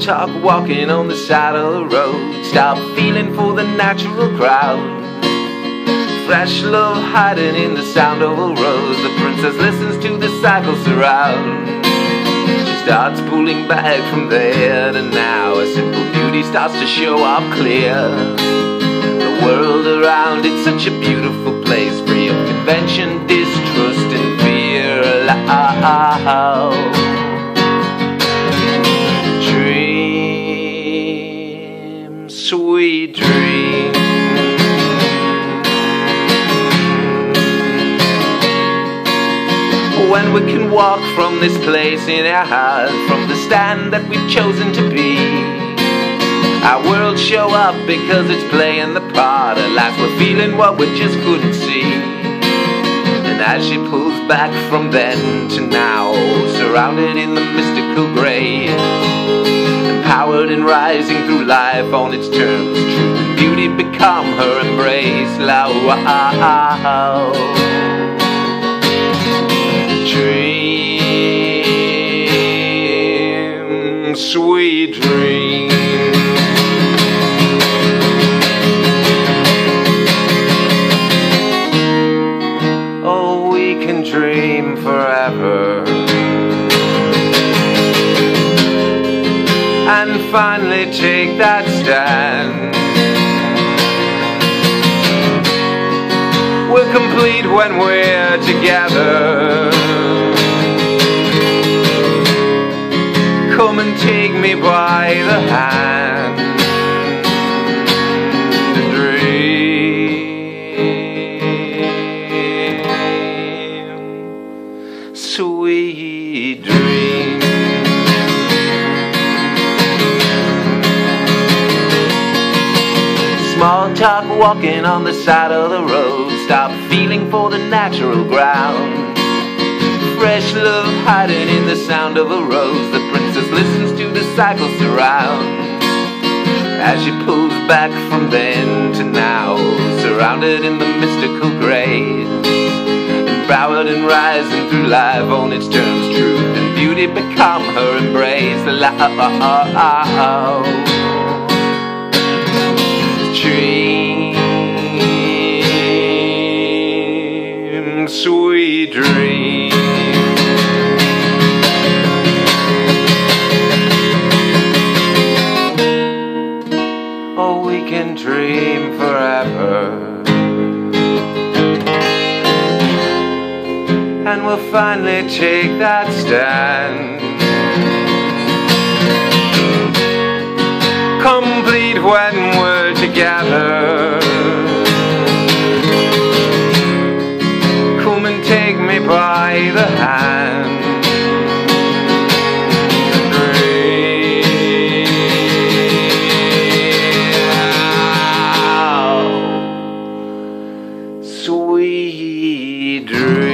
talk walking on the side of the road. Stop feeling for the natural crowd. Fresh love hiding in the sound of a rose. The princess listens to the cycle surround. She starts pulling back from there to now. A simple beauty starts to show up clear. The world around it's such a beautiful place, free of convention, distrust and fear. Dream, sweet dream. When we can walk from this place in our heart, from the stand that we've chosen to be, our world show up because it's playing the part. At last we're feeling what we just couldn't see. And as she pulls back from then to now, surrounded in the mystical grace, empowered and rising through life on its terms, truth and beauty become her embrace. Dream, sweet dream. Oh, we can dream forever and finally take that stand. We're complete when we're together. Come and take me by the hand. Dream, sweet dream. Small talk walking on the side of the road. Stop feeling for the natural ground. Fresh love hiding in the sound of a rose. The princess listens to the cycle surround. As she pulls back from then to now, surrounded in the mystical grace, empowered and rising through life on its terms, truth and beauty become her embrace. Dream, sweet dream. Oh, we can dream forever and we'll finally take that stand. Complete when we're together. Come and take me by the hand. Dream, sweet dream.